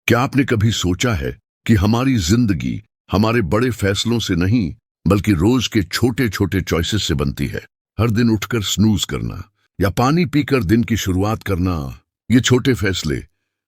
क्या आपने कभी सोचा है कि हमारी जिंदगी हमारे बड़े फैसलों से नहीं बल्कि रोज के छोटे छोटे चॉइसेस से बनती है। हर दिन उठकर स्नूज करना या पानी पीकर दिन की शुरुआत करना, ये छोटे फैसले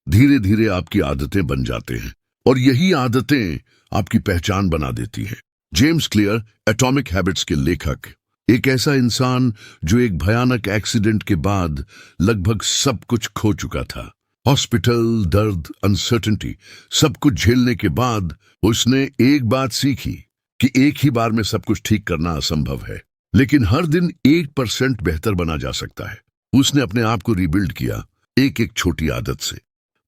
धीरे धीरे आपकी आदतें बन जाते हैं और यही आदतें आपकी पहचान बना देती हैं। जेम्स क्लियर, एटॉमिक हैबिट्स के लेखक, एक ऐसा इंसान जो एक भयानक एक्सीडेंट के बाद लगभग सब कुछ खो चुका था। हॉस्पिटल, दर्द, अनसर्टेनिटी, सब कुछ झेलने के बाद उसने एक बात सीखी कि एक ही बार में सब कुछ ठीक करना असंभव है, लेकिन हर दिन 1% बेहतर बना जा सकता है। उसने अपने आप को रीबिल्ड किया एक एक छोटी आदत से।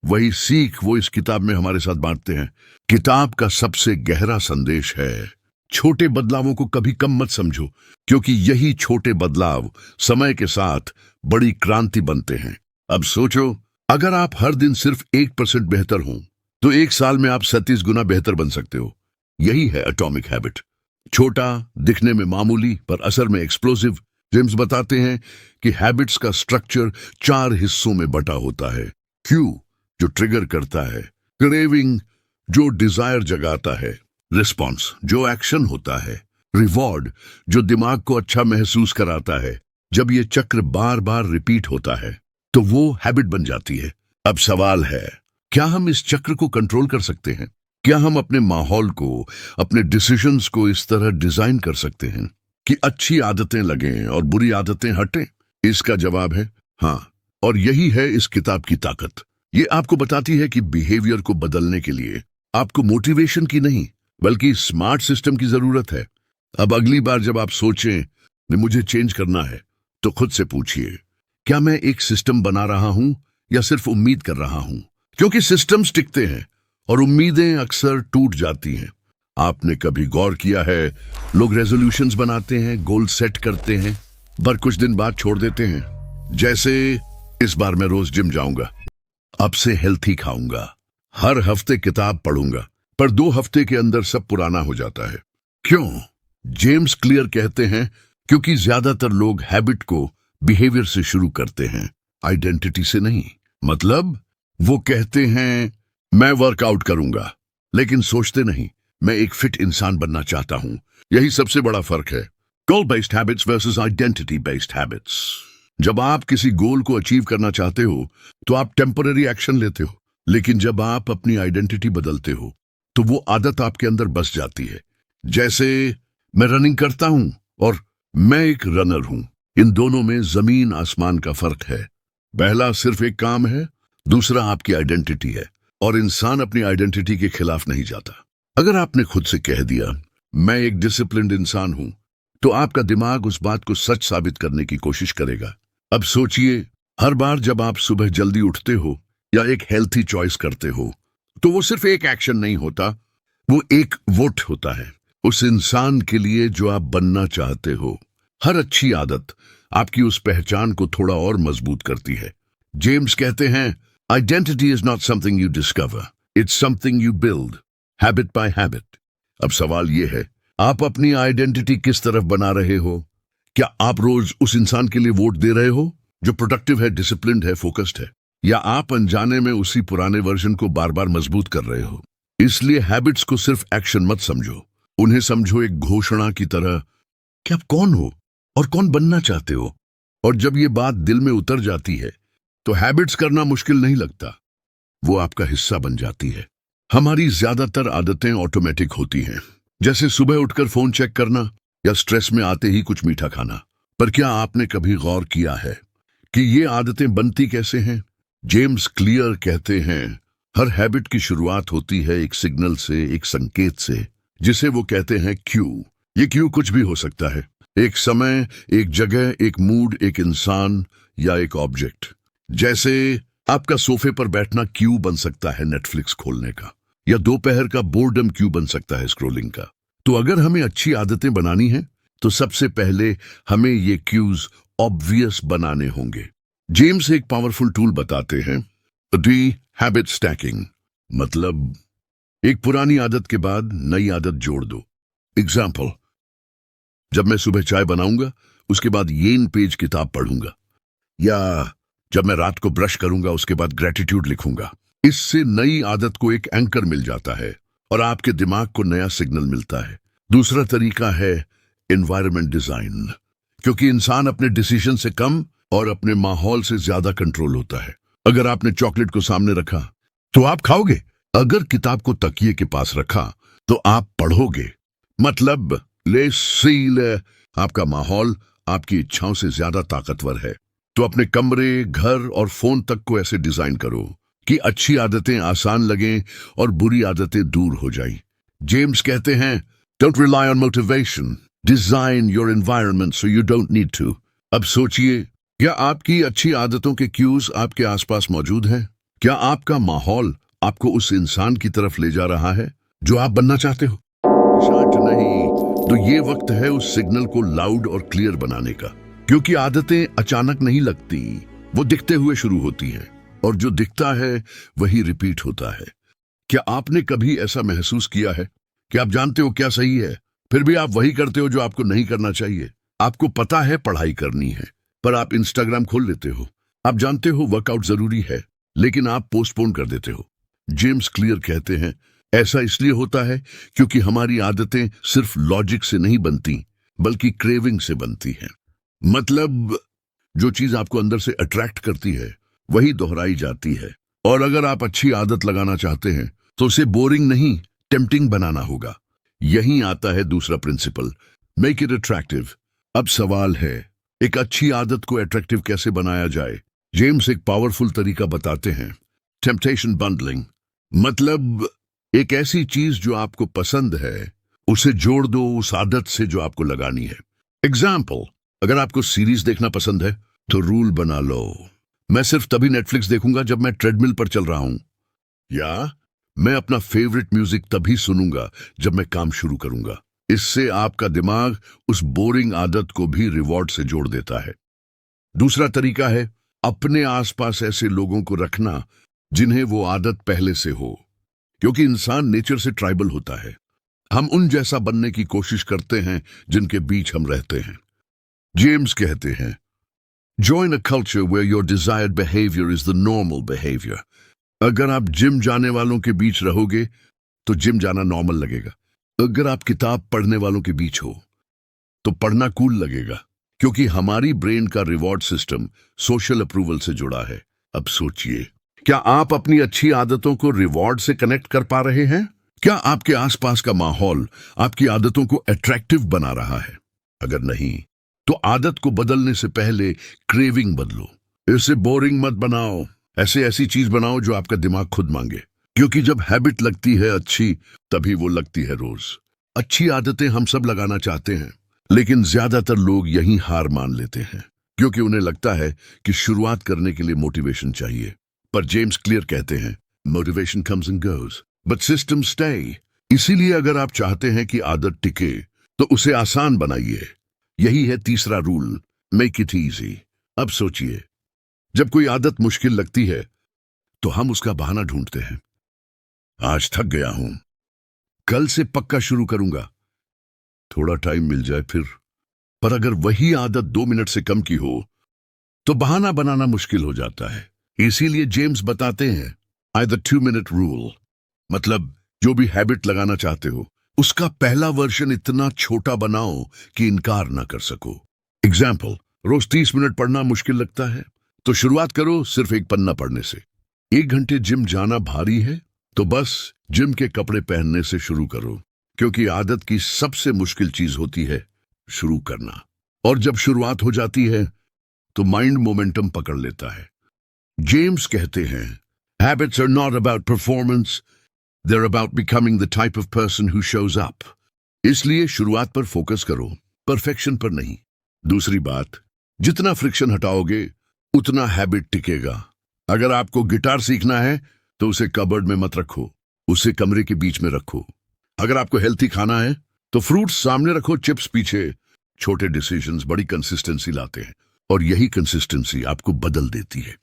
वही सीख वो इस किताब में हमारे साथ बांटते हैं। किताब का सबसे गहरा संदेश है, छोटे बदलावों को कभी कम मत समझो, क्योंकि यही छोटे बदलाव समय के साथ बड़ी क्रांति बनते हैं। अब सोचो, अगर आप हर दिन सिर्फ 1% बेहतर हों तो एक साल में आप 37 गुना बेहतर बन सकते हो। यही है एटॉमिक हैबिट। छोटा, दिखने में मामूली पर असर में एक्सप्लोसिव। जेम्स बताते हैं कि हैबिट्स का स्ट्रक्चर 4 हिस्सों में बटा होता है। क्यू, जो ट्रिगर करता है, क्रेविंग, जो डिजायर जगाता है, रिस्पॉन्स, जो एक्शन होता है, रिवॉर्ड, जो दिमाग को अच्छा महसूस कराता है। जब ये चक्र बार बार रिपीट होता है तो वो हैबिट बन जाती है। अब सवाल है, क्या हम इस चक्र को कंट्रोल कर सकते हैं? क्या हम अपने माहौल को, अपने डिसीजंस को इस तरह डिजाइन कर सकते हैं कि अच्छी आदतें लगें और बुरी आदतें हटें? इसका जवाब है हाँ, और यही है इस किताब की ताकत। ये आपको बताती है कि बिहेवियर को बदलने के लिए आपको मोटिवेशन की नहीं बल्कि स्मार्ट सिस्टम की जरूरत है। अब अगली बार जब आप सोचें कि मुझे चेंज करना है, तो खुद से पूछिए, क्या मैं एक सिस्टम बना रहा हूं या सिर्फ उम्मीद कर रहा हूं? क्योंकि सिस्टम्स टिकते हैं और उम्मीदें अक्सर टूट जाती हैं। आपने कभी गौर किया है, लोग रेजोल्यूशंस बनाते हैं, गोल सेट करते हैं, पर कुछ दिन बाद छोड़ देते हैं। जैसे इस बार मैं रोज जिम जाऊंगा, अब से हेल्थी खाऊंगा, हर हफ्ते किताब पढ़ूंगा, पर 2 हफ्ते के अंदर सब पुराना हो जाता है। क्यों? जेम्स क्लियर कहते हैं, क्योंकि ज्यादातर लोग हैबिट को बिहेवियर से शुरू करते हैं, आइडेंटिटी से नहीं। मतलब वो कहते हैं मैं वर्कआउट करूंगा, लेकिन सोचते नहीं मैं एक फिट इंसान बनना चाहता हूं। यही सबसे बड़ा फर्क है, गोल based habits versus identity based habits. जब आप किसी गोल को अचीव करना चाहते हो तो आप टेम्पररी एक्शन लेते हो, लेकिन जब आप अपनी आइडेंटिटी बदलते हो तो वो आदत आपके अंदर बस जाती है। जैसे मैं रनिंग करता हूं और मैं एक रनर हूं, इन दोनों में जमीन आसमान का फर्क है। पहला सिर्फ एक काम है, दूसरा आपकी आइडेंटिटी है, और इंसान अपनी आइडेंटिटी के खिलाफ नहीं जाता। अगर आपने खुद से कह दिया मैं एक डिसिप्लिन्ड इंसान हूं, तो आपका दिमाग उस बात को सच साबित करने की कोशिश करेगा। अब सोचिए, हर बार जब आप सुबह जल्दी उठते हो या एक हेल्थी चॉइस करते हो, तो वो सिर्फ एक एक्शन नहीं होता, वो एक वोट होता है उस इंसान के लिए जो आप बनना चाहते हो। हर अच्छी आदत आपकी उस पहचान को थोड़ा और मजबूत करती है। जेम्स कहते हैं, identity is not something you discover, it's something you build, habit by habit. अब सवाल यह है, आप अपनी आइडेंटिटी किस तरफ बना रहे हो? क्या आप रोज उस इंसान के लिए वोट दे रहे हो जो प्रोडक्टिव है, डिसिप्लिन्ड है, फोकस्ड है, या आप अनजाने में उसी पुराने वर्जन को बार बार मजबूत कर रहे हो? इसलिए हैबिट्स को सिर्फ एक्शन मत समझो, उन्हें समझो एक घोषणा की तरह कि आप कौन हो और कौन बनना चाहते हो। और जब ये बात दिल में उतर जाती है तो हैबिट्स करना मुश्किल नहीं लगता, वो आपका हिस्सा बन जाती है। हमारी ज्यादातर आदतें ऑटोमेटिक होती हैं, जैसे सुबह उठकर फोन चेक करना या स्ट्रेस में आते ही कुछ मीठा खाना। पर क्या आपने कभी गौर किया है कि ये आदतें बनती कैसे हैं? जेम्स क्लियर कहते हैं, हर हैबिट की शुरुआत होती है एक सिग्नल से, एक संकेत से, जिसे वो कहते हैं क्यू। ये क्यू कुछ भी हो सकता है, एक समय, एक जगह, एक मूड, एक इंसान या एक ऑब्जेक्ट। जैसे आपका सोफे पर बैठना क्यू बन सकता है नेटफ्लिक्स खोलने का, या दोपहर का बोर्डम क्यू बन सकता है स्क्रोलिंग का। तो अगर हमें अच्छी आदतें बनानी है तो सबसे पहले हमें ये क्यूज ऑब्वियस बनाने होंगे। जेम्स एक पावरफुल टूल बताते हैं, दी हैबिट स्टैकिंग। मतलब एक पुरानी आदत के बाद नई आदत जोड़ दो। एग्जाम्पल, जब मैं सुबह चाय बनाऊंगा उसके बाद येन पेज किताब पढ़ूंगा, या जब मैं रात को ब्रश करूंगा उसके बाद ग्रेटिट्यूड लिखूंगा। इससे नई आदत को एक एंकर मिल जाता है और आपके दिमाग को नया सिग्नल मिलता है। दूसरा तरीका है एनवायरनमेंट डिजाइन, क्योंकि इंसान अपने डिसीजन से कम और अपने माहौल से ज्यादा कंट्रोल होता है। अगर आपने चॉकलेट को सामने रखा तो आप खाओगे, अगर किताब को तकिए के पास रखा तो आप पढ़ोगे। मतलब आपका माहौल आपकी इच्छाओं से ज्यादा ताकतवर है। तो अपने कमरे, घर और फोन तक को ऐसे डिजाइन करो कि अच्छी आदतें आसान लगें और बुरी आदतें दूर हो जाएं। जेम्स कहते हैं, don't rely on motivation, design your environment so you don't need to. अब सोचिए, क्या आपकी अच्छी आदतों के क्यूज आपके आसपास मौजूद हैं? क्या आपका माहौल आपको उस इंसान की तरफ ले जा रहा है जो आप बनना चाहते हो? शायद नहीं, तो ये वक्त है उस सिग्नल को लाउड और क्लियर बनाने का, क्योंकि आदतें अचानक नहीं लगती, वो दिखते हुए शुरू होती हैं, और जो दिखता है वही रिपीट होता है। क्या आपने कभी ऐसा महसूस किया है कि आप जानते हो क्या सही है, फिर भी आप वही करते हो जो आपको नहीं करना चाहिए? आपको पता है पढ़ाई करनी है, पर आप इंस्टाग्राम खोल लेते हो। आप जानते हो वर्कआउट जरूरी है, लेकिन आप पोस्टपोन कर देते हो। जेम्स क्लियर कहते हैं, ऐसा इसलिए होता है क्योंकि हमारी आदतें सिर्फ लॉजिक से नहीं बनती, बल्कि क्रेविंग से बनती हैं। मतलब जो चीज आपको अंदर से अट्रैक्ट करती है वही दोहराई जाती है। और अगर आप अच्छी आदत लगाना चाहते हैं तो उसे बोरिंग नहीं, टेम्पटिंग बनाना होगा। यहीं आता है दूसरा प्रिंसिपल, मेक इट अट्रैक्टिव। अब सवाल है, एक अच्छी आदत को अट्रैक्टिव कैसे बनाया जाए? जेम्स एक पावरफुल तरीका बताते हैं, टेम्पटेशन बंडलिंग। मतलब एक ऐसी चीज जो आपको पसंद है उसे जोड़ दो उस आदत से जो आपको लगानी है। एग्जाम्पल, अगर आपको सीरीज देखना पसंद है तो रूल बना लो, मैं सिर्फ तभी नेटफ्लिक्स देखूंगा जब मैं ट्रेडमिल पर चल रहा हूं, या मैं अपना फेवरेट म्यूजिक तभी सुनूंगा जब मैं काम शुरू करूंगा। इससे आपका दिमाग उस बोरिंग आदत को भी रिवॉर्ड से जोड़ देता है। दूसरा तरीका है अपने आसपास ऐसे लोगों को रखना जिन्हें वो आदत पहले से हो, क्योंकि इंसान नेचर से ट्राइबल होता है। हम उन जैसा बनने की कोशिश करते हैं जिनके बीच हम रहते हैं। जेम्स कहते हैं, join a culture where your desired behaviour is the normal behaviour. अगर आप जिम जाने वालों के बीच रहोगे तो जिम जाना नॉर्मल लगेगा। अगर आप किताब पढ़ने वालों के बीच हो तो पढ़ना कूल लगेगा, क्योंकि हमारी ब्रेन का रिवॉर्ड सिस्टम सोशल अप्रूवल से जुड़ा है। अब सोचिए, क्या आप अपनी अच्छी आदतों को रिवॉर्ड से कनेक्ट कर पा रहे हैं? क्या आपके आसपास का माहौल आपकी आदतों को अट्रैक्टिव बना रहा है? अगर नहीं, तो आदत को बदलने से पहले क्रेविंग बदलो। इसे बोरिंग मत बनाओ, ऐसी चीज बनाओ जो आपका दिमाग खुद मांगे, क्योंकि जब हैबिट लगती है अच्छी, तभी वो लगती है रोज। अच्छी आदतें हम सब लगाना चाहते हैं, लेकिन ज्यादातर लोग यहीं हार मान लेते हैं, क्योंकि उन्हें लगता है कि शुरुआत करने के लिए मोटिवेशन चाहिए। पर जेम्स क्लियर कहते हैं, motivation comes and goes but system stay. इसीलिए अगर आप चाहते हैं कि आदत टिके तो उसे आसान बनाइए। यही है तीसरा रूल, मेक इट इजी। अब सोचिए, जब कोई आदत मुश्किल लगती है तो हम उसका बहाना ढूंढते हैं। आज थक गया हूं, कल से पक्का शुरू करूंगा, थोड़ा टाइम मिल जाए फिर। पर अगर वही आदत 2 मिनट से कम की हो तो बहाना बनाना मुश्किल हो जाता है। इसीलिए जेम्स बताते हैं, आइदर 2 मिनट रूल। मतलब जो भी हैबिट लगाना चाहते हो उसका पहला वर्जन इतना छोटा बनाओ कि इनकार ना कर सको। एग्जाम्पल, रोज 30 मिनट पढ़ना मुश्किल लगता है तो शुरुआत करो सिर्फ 1 पन्ना पढ़ने से। 1 घंटे जिम जाना भारी है तो बस जिम के कपड़े पहनने से शुरू करो, क्योंकि आदत की सबसे मुश्किल चीज होती है शुरू करना। और जब शुरुआत हो जाती है तो माइंड मोमेंटम पकड़ लेता है। जेम्स कहते हैं, habits are not about performance, they're about becoming the type of person who shows up। इसलिए शुरुआत पर फोकस करो, परफेक्शन पर नहीं। दूसरी बात, जितना फ्रिक्शन हटाओगे उतना हैबिट टिकेगा। अगर आपको गिटार सीखना है तो उसे कबर्ड में मत रखो, उसे कमरे के बीच में रखो। अगर आपको हेल्थी खाना है तो फ्रूट्स सामने रखो, चिप्स पीछे। छोटे डिसीजंस बड़ी कंसिस्टेंसी लाते हैं, और यही कंसिस्टेंसी आपको बदल देती है।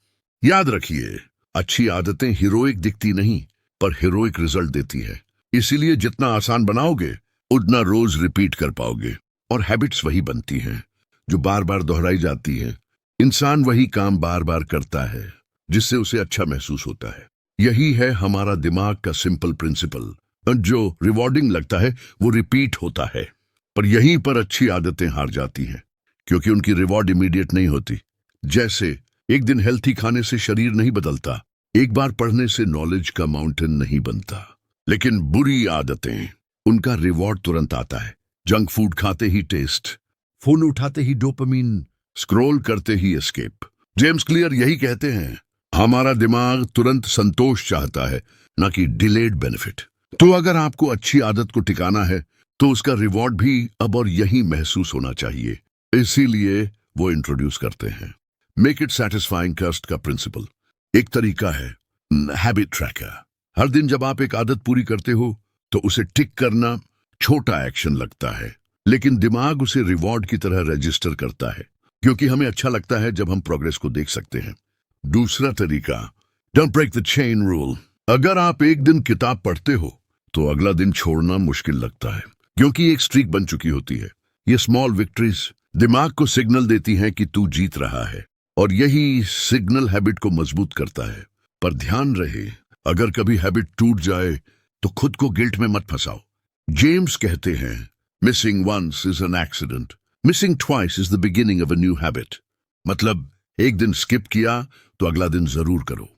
याद रखिए, अच्छी आदतें हीरोइक दिखती नहीं, पर हीरोइक रिजल्ट देती है। इसीलिए जितना आसान बनाओगे उतना रोज रिपीट कर पाओगे, और हैबिट्स वही बनती हैं जो बार बार दोहराई जाती है। इंसान वही काम बार बार करता है जिससे उसे अच्छा महसूस होता है। यही है हमारा दिमाग का सिंपल प्रिंसिपल। जो रिवॉर्डिंग लगता है वो रिपीट होता है, पर यहीं पर अच्छी आदतें हार जाती हैं, क्योंकि उनकी रिवॉर्ड इमीडिएट नहीं होती। जैसे एक दिन हेल्थी खाने से शरीर नहीं बदलता, एक बार पढ़ने से नॉलेज का माउंटेन नहीं बनता। लेकिन बुरी आदतें, उनका रिवॉर्ड तुरंत आता है। जंक फूड खाते ही टेस्ट, फोन उठाते ही डोपामीन, स्क्रॉल करते ही एस्केप। जेम्स क्लियर यही कहते हैं, हमारा दिमाग तुरंत संतोष चाहता है, ना कि डिलेड बेनिफिट। तो अगर आपको अच्छी आदत को टिकाना है तो उसका रिवॉर्ड भी अब और यही महसूस होना चाहिए। इसीलिए वो इंट्रोड्यूस करते हैं मेक इट सैटिस्फाइंग कस्ट का प्रिंसिपल। एक तरीका है हैबिट ट्रैकर। हर दिन जब आप एक आदत पूरी करते हो तो उसे टिक करना छोटा एक्शन लगता है, लेकिन दिमाग उसे रिवॉर्ड की तरह रजिस्टर करता है, क्योंकि हमें अच्छा लगता है जब हम प्रोग्रेस को देख सकते हैं। दूसरा तरीका, don't break the chain rule. अगर आप एक दिन किताब पढ़ते हो तो अगला दिन छोड़ना मुश्किल लगता है, क्योंकि एक स्ट्रीक बन चुकी होती है। ये स्मॉल विक्ट्रीज दिमाग को सिग्नल देती हैं कि तू जीत रहा है, और यही सिग्नल हैबिट को मजबूत करता है। पर ध्यान रहे, अगर कभी हैबिट टूट जाए तो खुद को गिल्ट में मत फंसाओ। जेम्स कहते हैं, missing once is an accident, missing twice is the beginning of a new habit. मतलब एक दिन स्किप किया तो अगला दिन जरूर करो।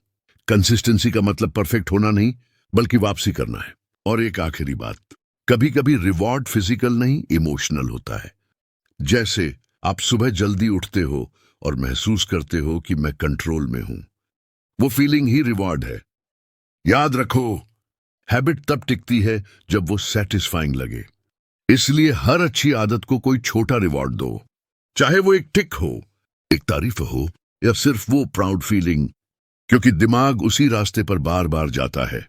कंसिस्टेंसी का मतलब परफेक्ट होना नहीं, बल्कि वापसी करना है। और एक आखिरी बात, कभी कभी रिवॉर्ड फिजिकल नहीं इमोशनल होता है। जैसे आप सुबह जल्दी उठते हो और महसूस करते हो कि मैं कंट्रोल में हूं, वो फीलिंग ही रिवॉर्ड है। याद रखो, हैबिट तब टिकती है जब वो सेटिस्फाइंग लगे। इसलिए हर अच्छी आदत को कोई छोटा रिवॉर्ड दो, चाहे वो एक टिक हो, एक तारीफ हो, या सिर्फ वो प्राउड फीलिंग, क्योंकि दिमाग उसी रास्ते पर बार बार जाता है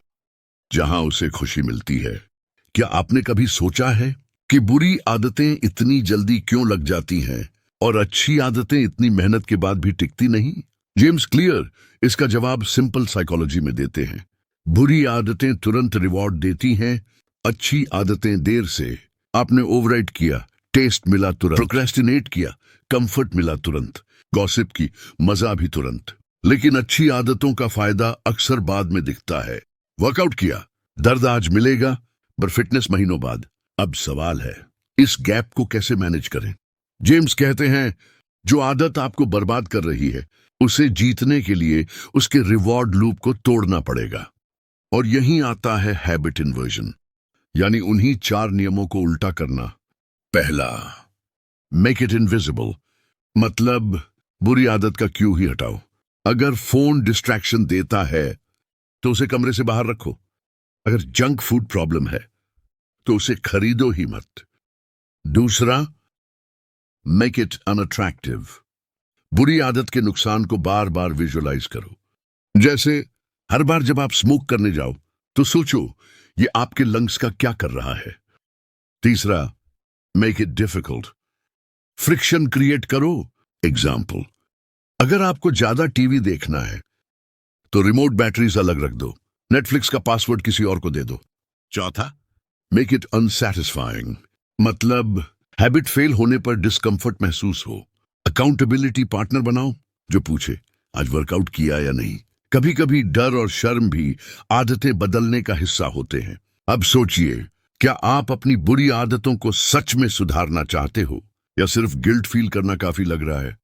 जहां उसे खुशी मिलती है। क्या आपने कभी सोचा है कि बुरी आदतें इतनी जल्दी क्यों लग जाती हैं और अच्छी आदतें इतनी मेहनत के बाद भी टिकती नहीं? जेम्स क्लियर इसका जवाब सिंपल साइकोलॉजी में देते हैं। बुरी आदतें तुरंत रिवॉर्ड देती हैं, अच्छी आदतें देर से। आपने ओवरराइड किया, टेस्ट मिला तुरंत। प्रोक्रेस्टिनेट किया, कंफर्ट मिला तुरंत। गॉसिप की, मजा भी तुरंत। लेकिन अच्छी आदतों का फायदा अक्सर बाद में दिखता है। वर्कआउट किया, दर्द आज मिलेगा, पर फिटनेस महीनों बाद। अब सवाल है, इस गैप को कैसे मैनेज करें? जेम्स कहते हैं, जो आदत आपको बर्बाद कर रही है, उसे जीतने के लिए उसके रिवॉर्ड लूप को तोड़ना पड़ेगा। और यहीं आता है हैबिट इन्वर्जन, यानी उन्हीं 4 नियमों को उल्टा करना। पहला, मेक इट इनविजिबल, मतलब बुरी आदत का क्यू ही हटाओ। अगर फोन डिस्ट्रैक्शन देता है तो उसे कमरे से बाहर रखो। अगर जंक फूड प्रॉब्लम है तो उसे खरीदो ही मत। दूसरा, मेक इट अनअट्रैक्टिव, बुरी आदत के नुकसान को बार बार विजुअलाइज करो। जैसे हर बार जब आप स्मोक करने जाओ तो सोचो ये आपके लंग्स का क्या कर रहा है। तीसरा, make it difficult, friction create करो। एग्जाम्पल, अगर आपको ज्यादा टीवी देखना है तो रिमोट बैटरीज अलग रख दो, नेटफ्लिक्स का पासवर्ड किसी और को दे दो। चौथा, मेक इट अनसैटिस्फाइंग, मतलब हैबिट फेल होने पर डिस्कंफर्ट महसूस हो। अकाउंटेबिलिटी पार्टनर बनाओ जो पूछे आज वर्कआउट किया या नहीं। कभी कभी डर और शर्म भी आदतें बदलने का हिस्सा होते हैं। अब सोचिए, क्या आप अपनी बुरी आदतों को सच में सुधारना चाहते हो, या सिर्फ गिल्ट फील करना काफी लग रहा है?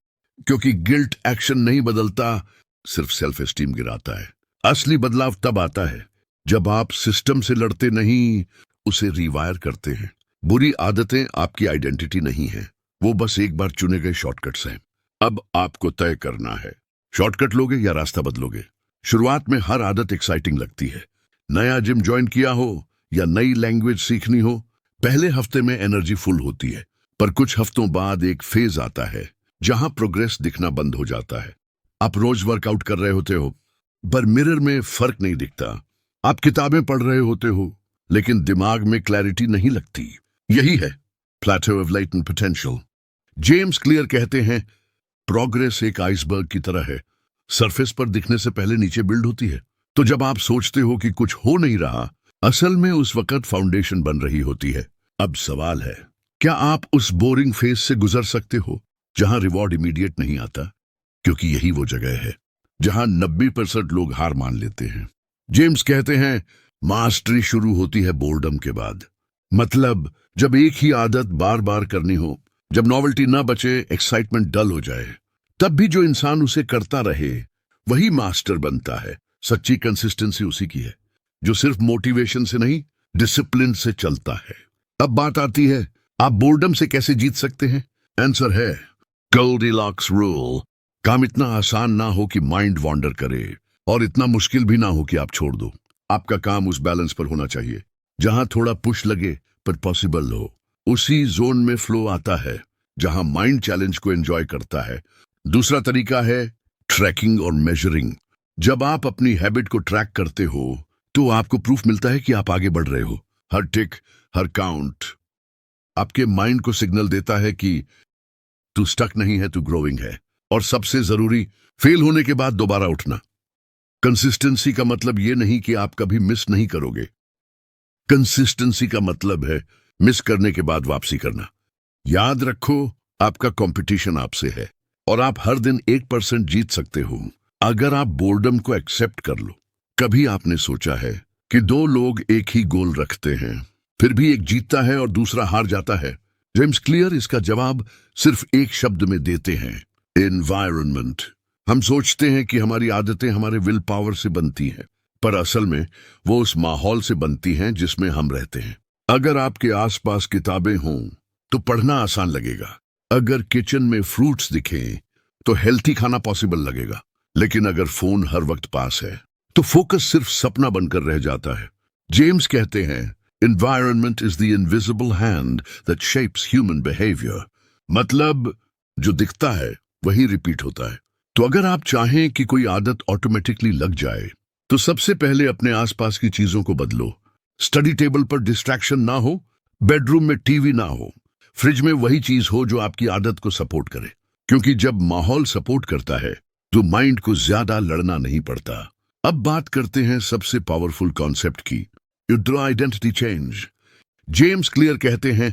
क्योंकि गिल्ट एक्शन नहीं बदलता, सिर्फ सेल्फ एस्टीम गिराता है। असली बदलाव तब आता है जब आप सिस्टम से लड़ते नहीं, उसे रिवायर करते हैं। बुरी आदतें आपकी आइडेंटिटी नहीं है, वो बस एक बार चुने गए शॉर्टकट्स हैं। अब आपको तय करना है, शॉर्टकट लोगे या रास्ता बदलोगे। शुरुआत में हर आदत एक्साइटिंग लगती है। नया जिम ज्वाइन किया हो या नई लैंग्वेज सीखनी हो, पहले हफ्ते में एनर्जी फुल होती है, पर कुछ हफ्तों बाद एक फेज आता है जहां प्रोग्रेस दिखना बंद हो जाता है। आप रोज वर्कआउट कर रहे होते हो, पर मिरर में फर्क नहीं दिखता। आप किताबें पढ़ रहे होते हो, लेकिन दिमाग में क्लैरिटी नहीं लगती। यही है plateau of latent potential. James Clear कहते हैं, प्रोग्रेस एक आइसबर्ग की तरह है, सरफेस पर दिखने से पहले नीचे बिल्ड होती है। तो जब आप सोचते हो कि कुछ हो नहीं रहा, असल में उस वक्त फाउंडेशन बन रही होती है। अब सवाल है, क्या आप उस बोरिंग फेज से गुजर सकते हो जहां रिवॉर्ड इमीडिएट नहीं आता? क्योंकि यही वो जगह है जहां 90% लोग हार मान लेते हैं। जेम्स कहते हैं मास्टरी शुरू होती है बोर्डम के बाद। मतलब जब एक ही आदत बार बार करनी हो, जब नॉवेल्टी ना बचे, एक्साइटमेंट डल हो जाए, तब भी जो इंसान उसे करता रहे वही मास्टर बनता है। सच्ची कंसिस्टेंसी उसी की है जो सिर्फ मोटिवेशन से नहीं, डिसिप्लिन से चलता है। अब बात आती है, आप बोर्डम से कैसे जीत सकते हैं? आंसर है गोल्डीलॉक्स रूल। काम इतना आसान ना हो कि माइंड वॉन्डर करे और इतना मुश्किल भी ना हो कि आप छोड़ दो। आपका काम उस बैलेंस पर होना चाहिए जहां थोड़ा पुश लगे पर पॉसिबल हो। उसी जोन में फ्लो आता है जहां माइंड चैलेंज को एंजॉय करता है। दूसरा तरीका है ट्रैकिंग और मेजरिंग। जब आप अपनी हैबिट को ट्रैक करते हो तो आपको प्रूफ मिलता है कि आप आगे बढ़ रहे हो। हर टिक, हर काउंट आपके माइंड को सिग्नल देता है कि तू स्टक नहीं है, तू ग्रोइंग है। और सबसे जरूरी, फेल होने के बाद दोबारा उठना। कंसिस्टेंसी का मतलब यह नहीं कि आप कभी मिस नहीं करोगे। कंसिस्टेंसी का मतलब है मिस करने के बाद वापसी करना। याद रखो, आपका कंपटीशन आपसे है और आप हर दिन 1% जीत सकते हो अगर आप बोर्डम को एक्सेप्ट कर लो। कभी आपने सोचा है कि दो लोग एक ही गोल रखते हैं, फिर भी एक जीतता है और दूसरा हार जाता है? जेम्स क्लियर इसका जवाब सिर्फ एक शब्द में देते हैं, एनवायरनमेंट। हम सोचते हैं कि हमारी आदतें हमारे विल पावर से बनती हैं, पर असल में वो उस माहौल से बनती हैं जिसमें हम रहते हैं। अगर आपके आसपास किताबें हों तो पढ़ना आसान लगेगा। अगर किचन में फ्रूट्स दिखें तो हेल्थी खाना पॉसिबल लगेगा। लेकिन अगर फोन हर वक्त पास है तो फोकस सिर्फ सपना बनकर रह जाता है। जेम्स कहते हैं environment is the invisible hand that shapes human behaviour. मतलब जो दिखता है वही रिपीट होता है। तो अगर आप चाहें कि कोई आदत ऑटोमेटिकली लग जाए तो सबसे पहले अपने आसपास की चीजों को बदलो। स्टडी टेबल पर डिस्ट्रैक्शन ना हो, बेडरूम में टीवी ना हो, फ्रिज में वही चीज हो जो आपकी आदत को सपोर्ट करे। क्योंकि जब माहौल सपोर्ट करता है तो माइंड को ज्यादा लड़ना नहीं पड़ता। अब बात करते हैं सबसे पावरफुल कॉन्सेप्ट की, आइडेंटिटी चेंज। जेम्स क्लियर कहते हैं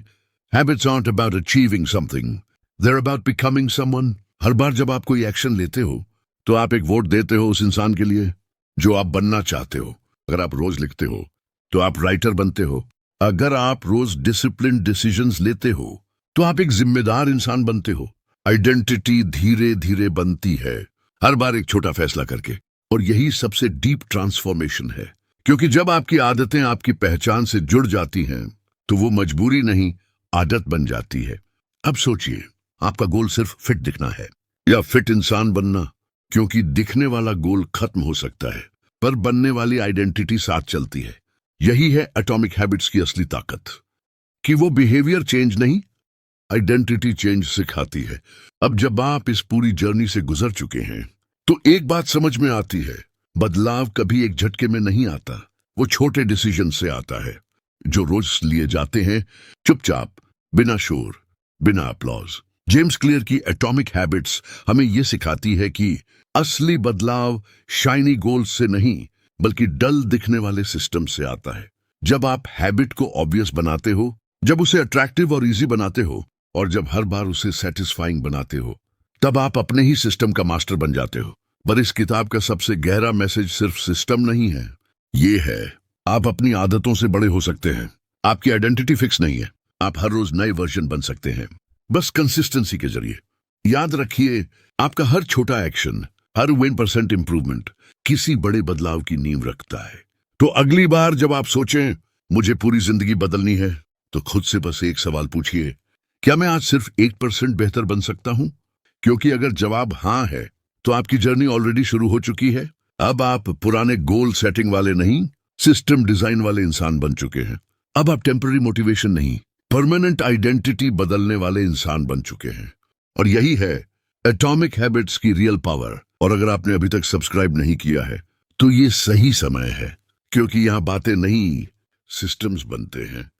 habits aren't about achieving something, they are about becoming someone. हर बार जब आप कोई एक्शन लेते हो तो आप एक वोट देते हो उस इंसान के लिए जो आप बनना चाहते हो। अगर आप रोज लिखते हो तो आप राइटर बनते हो। अगर आप रोज डिसिप्लिन डिसीजंस लेते हो तो आप एक जिम्मेदार इंसान बनते हो। आइडेंटिटी धीरे धीरे बनती है, हर बार एक छोटा फैसला करके। और यही सबसे डीप ट्रांसफॉर्मेशन है, क्योंकि जब आपकी आदतें आपकी पहचान से जुड़ जाती हैं तो वो मजबूरी नहीं, आदत बन जाती है। अब सोचिए, आपका गोल सिर्फ फिट दिखना है या फिट इंसान बनना? क्योंकि दिखने वाला गोल खत्म हो सकता है पर बनने वाली आइडेंटिटी साथ चलती है। यही है एटॉमिक हैबिट्स की असली ताकत, कि वो बिहेवियर चेंज नहीं, आइडेंटिटी चेंज सिखाती है। अब जब आप इस पूरी जर्नी से गुजर चुके हैं तो एक बात समझ में आती है, बदलाव कभी एक झटके में नहीं आता, वो छोटे डिसीजन से आता है जो रोज लिए जाते हैं, चुपचाप, बिना शोर, बिना अपलॉज। जेम्स क्लियर की एटॉमिक हैबिट्स हमें यह सिखाती है कि असली बदलाव शाइनी गोल्स से नहीं बल्कि डल दिखने वाले सिस्टम से आता है। जब आप हैबिट को ऑब्वियस बनाते हो, जब उसे अट्रैक्टिव और इजी बनाते हो, और जब हर बार उसे सेटिस्फाइंग बनाते हो, तब आप अपने ही सिस्टम का मास्टर बन जाते हो। पर इस किताब का सबसे गहरा मैसेज सिर्फ सिस्टम नहीं है, ये है आप अपनी आदतों से बड़े हो सकते हैं। आपकी आइडेंटिटी फिक्स नहीं है, आप हर रोज नए वर्जन बन सकते हैं, बस कंसिस्टेंसी के जरिए। याद रखिए, आपका हर छोटा एक्शन, हर 1% इंप्रूवमेंट किसी बड़े बदलाव की नींव रखता है। तो अगली बार जब आप सोचें मुझे पूरी जिंदगी बदलनी है, तो खुद से बस एक सवाल पूछिए, क्या मैं आज सिर्फ 1% बेहतर बन सकता हूं? क्योंकि अगर जवाब हां है तो आपकी जर्नी ऑलरेडी शुरू हो चुकी है। अब आप पुराने गोल सेटिंग वाले नहीं, सिस्टम डिजाइन वाले इंसान बन चुके हैं। अब आप टेम्पररी मोटिवेशन नहीं, परमानेंट आइडेंटिटी बदलने वाले इंसान बन चुके हैं। और यही है एटॉमिक हैबिट्स की रियल पावर। और अगर आपने अभी तक सब्सक्राइब नहीं किया है तो ये सही समय है, क्योंकि यहां बातें नहीं, सिस्टम्स बनते हैं।